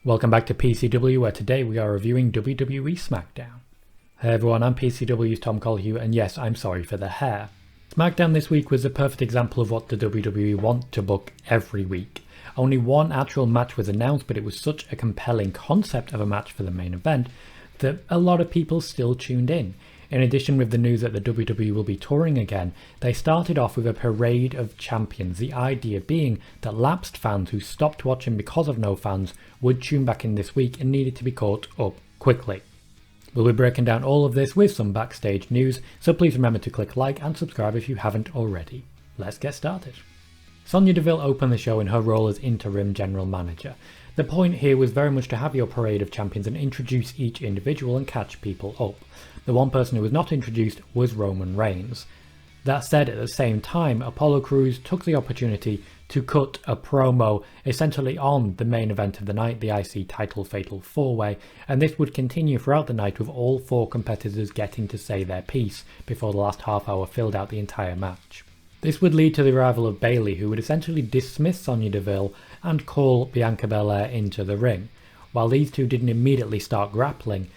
Welcome back to PCW, where today we are reviewing WWE Smackdown. Hey everyone, I'm PCW's Tom Colhue, and yes, I'm sorry for the hair. Smackdown this week was a perfect example of what the WWE want to book every week. Only one actual match was announced, but it was such a compelling concept of a match for the main event that a lot of people still tuned in. In addition, with the news that the WWE will be touring again, they started off with a parade of champions, the idea being that lapsed fans who stopped watching because of no fans would tune back in this week and needed to be caught up quickly. We'll be breaking down all of this with some backstage news, so please remember to click like and subscribe if you haven't already. Let's get started. Sonya Deville opened the show in her role as interim general manager. The point here was very much to have your parade of champions and introduce each individual and catch people up. The one person who was not introduced was Roman Reigns. That said, at the same time, Apollo Crews took the opportunity to cut a promo essentially on the main event of the night, the IC title Fatal 4-Way, and this would continue throughout the night with all four competitors getting to say their piece before the last half hour filled out the entire match. This would lead to the arrival of Bayley, who would essentially dismiss Sonya Deville and call Bianca Belair into the ring. While these two didn't immediately start grappling,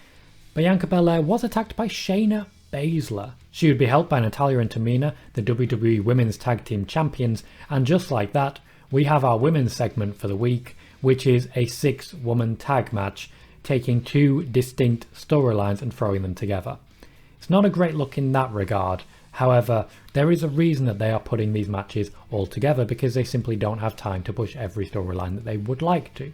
Bianca Belair was attacked by Shayna Baszler. She would be helped by Natalya and Tamina, the WWE Women's Tag Team Champions, and just like that, we have our women's segment for the week, which is a 6-woman tag match, taking two distinct storylines and throwing them together. It's not a great look in that regard. However, there is a reason that they are putting these matches all together, because they simply don't have time to push every storyline that they would like to.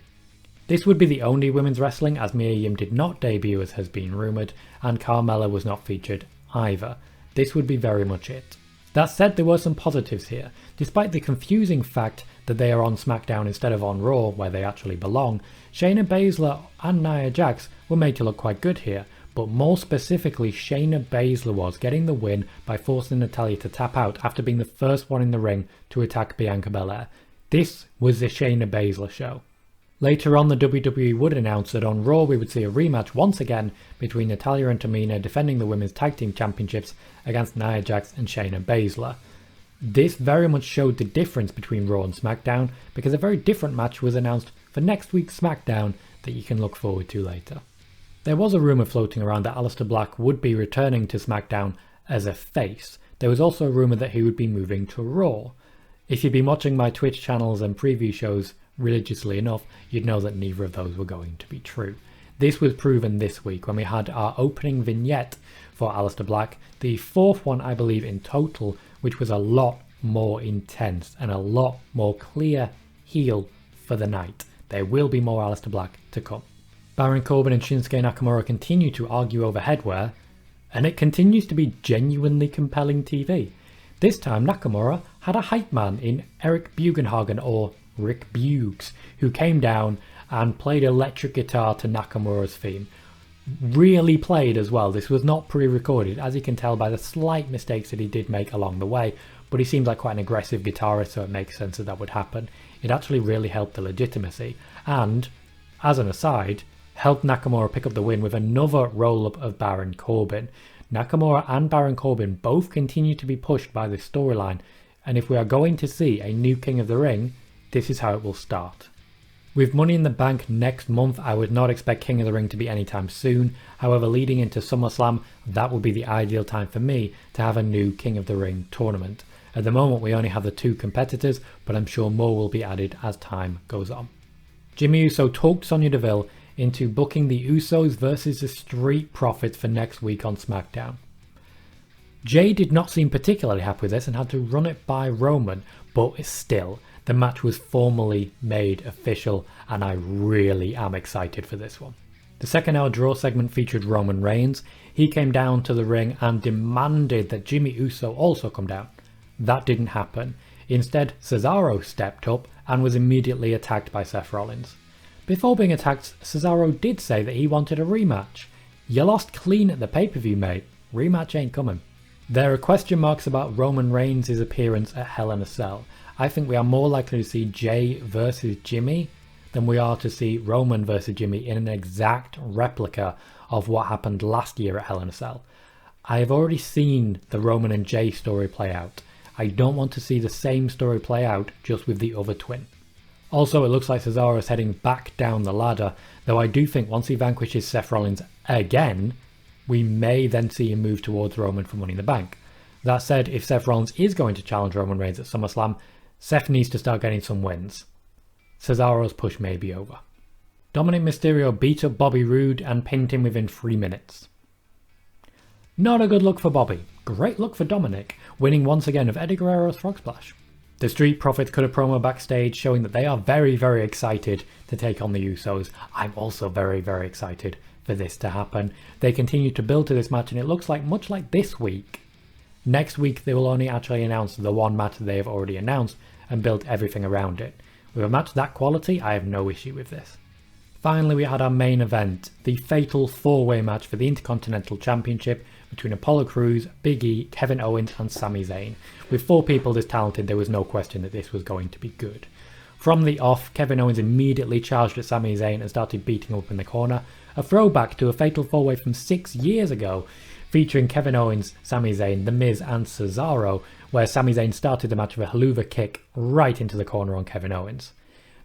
This would be the only women's wrestling, as Mia Yim did not debut as has been rumoured, and Carmella was not featured either. This would be very much it. That said, there were some positives here. Despite the confusing fact that they are on SmackDown instead of on Raw, where they actually belong, Shayna Baszler and Nia Jax were made to look quite good here, but more specifically Shayna Baszler was, getting the win by forcing Natalya to tap out after being the first one in the ring to attack Bianca Belair. This was the Shayna Baszler show. Later on, the WWE would announce that on Raw we would see a rematch once again between Natalya and Tamina defending the Women's Tag Team Championships against Nia Jax and Shayna Baszler. This very much showed the difference between Raw and SmackDown, because a very different match was announced for next week's SmackDown that you can look forward to later. There was a rumour floating around that Aleister Black would be returning to SmackDown as a face. There was also a rumour that he would be moving to Raw. If you've been watching my Twitch channels and preview shows religiously enough, you'd know that neither of those were going to be true. This was proven this week when we had our opening vignette for Aleister Black, the fourth one I believe in total, which was a lot more intense and a lot more clear heel for the night. There will be more Aleister Black to come. Baron Corbin and Shinsuke Nakamura continue to argue over headwear, and it continues to be genuinely compelling TV. This time Nakamura had a hype man in Eric Bugenhagen, or Rick Bugs, who came down and played electric guitar to Nakamura's theme. Really played as well. This was not pre-recorded, as you can tell by the slight mistakes that he did make along the way, but he seems like quite an aggressive guitarist, so it makes sense that that would happen. It actually really helped the legitimacy, and, as an aside, helped Nakamura pick up the win with another roll-up of Baron Corbin. Nakamura and Baron Corbin both continue to be pushed by this storyline, and if we are going to see a new King of the Ring, this is how it will start. With Money in the Bank next month, I would not expect King of the Ring to be anytime soon. However, leading into SummerSlam, that would be the ideal time for me to have a new King of the Ring tournament. At the moment, we only have the two competitors, but I'm sure more will be added as time goes on. Jimmy Uso talked Sonya Deville into booking the Usos versus the Street Profits for next week on SmackDown. Jay did not seem particularly happy with this and had to run it by Roman, but still, the match was formally made official, and I really am excited for this one. The second hour draw segment featured Roman Reigns. He came down to the ring and demanded that Jimmy Uso also come down. That didn't happen. Instead, Cesaro stepped up and was immediately attacked by Seth Rollins. Before being attacked, Cesaro did say that he wanted a rematch. You lost clean at the pay-per-view, mate. Rematch ain't coming. There are question marks about Roman Reigns' appearance at Hell in a Cell. I think we are more likely to see Jay versus Jimmy than we are to see Roman versus Jimmy in an exact replica of what happened last year at Hell in a Cell. I have already seen the Roman and Jay story play out. I don't want to see the same story play out just with the other twin. Also, it looks like Cesaro is heading back down the ladder, though I do think once he vanquishes Seth Rollins again, we may then see him move towards Roman for Money in the Bank. That said, if Seth Rollins is going to challenge Roman Reigns at SummerSlam, Seth needs to start getting some wins. Cesaro's push may be over. Dominic Mysterio beat up Bobby Roode and pinned him within 3 minutes. Not a good look for Bobby. Great look for Dominic, winning once again of Eddie Guerrero's Frog Splash. The Street Profits cut a promo backstage showing that they are very, very excited to take on the Usos. I'm also very, very excited for this to happen. They continue to build to this match, and it looks like, much like this week, next week they will only actually announce the one match that they have already announced and build everything around it. With a match that quality, I have no issue with this. Finally, we had our main event, the fatal 4-way match for the Intercontinental Championship between Apollo Crews, Big E, Kevin Owens and Sami Zayn. With 4 people this talented, there was no question that this was going to be good. From the off, Kevin Owens immediately charged at Sami Zayn and started beating him up in the corner, a throwback to a fatal 4-way from 6 years ago, featuring Kevin Owens, Sami Zayn, The Miz and Cesaro, where Sami Zayn started the match with a haluva kick right into the corner on Kevin Owens.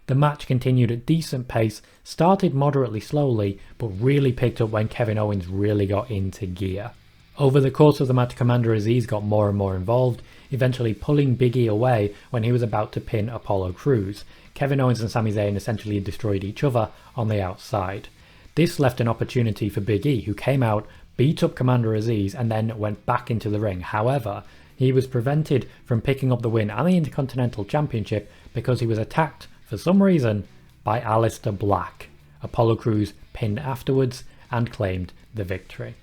The match continued at decent pace, started moderately slowly, but really picked up when Kevin Owens really got into gear. Over the course of the match, Commander Aziz got more and more involved, eventually pulling Big E away when he was about to pin Apollo Crews. Kevin Owens and Sami Zayn essentially destroyed each other on the outside. This left an opportunity for Big E, who came out, beat up Commander Aziz and then went back into the ring. However, he was prevented from picking up the win and the Intercontinental Championship because he was attacked, for some reason, by Aleister Black. Apollo Crews pinned afterwards and claimed the victory.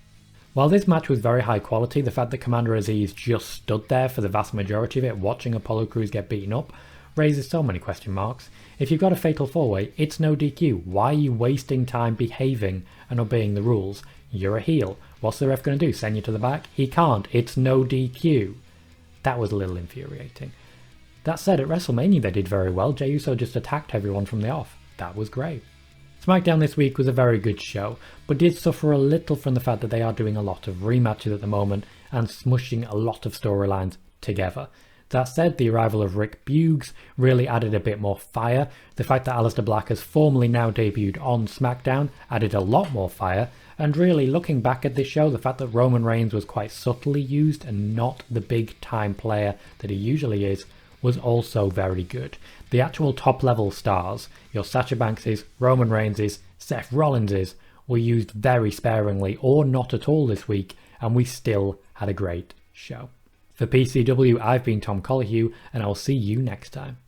While this match was very high quality, the fact that Commander Aziz just stood there for the vast majority of it watching Apollo Crews get beaten up raises so many question marks. If you've got a fatal 4-way, it's no DQ. Why are you wasting time behaving and obeying the rules? You're a heel. What's the ref going to do? Send you to the back? He can't. It's no DQ. That was a little infuriating. That said, at WrestleMania they did very well. Jey Uso just attacked everyone from the off. That was great. Smackdown this week was a very good show, but did suffer a little from the fact that they are doing a lot of rematches at the moment and smushing a lot of storylines together. That said, the arrival of Rick Buggs really added a bit more fire. The fact that Aleister Black has formally now debuted on SmackDown added a lot more fire, and really looking back at this show, the fact that Roman Reigns was quite subtly used and not the big time player that he usually is, was also very good. The actual top level stars, your Sasha Bankses, Roman Reigns', Seth Rollins', were used very sparingly or not at all this week, and we still had a great show. For PCW, I've been Tom Collihew, and I'll see you next time.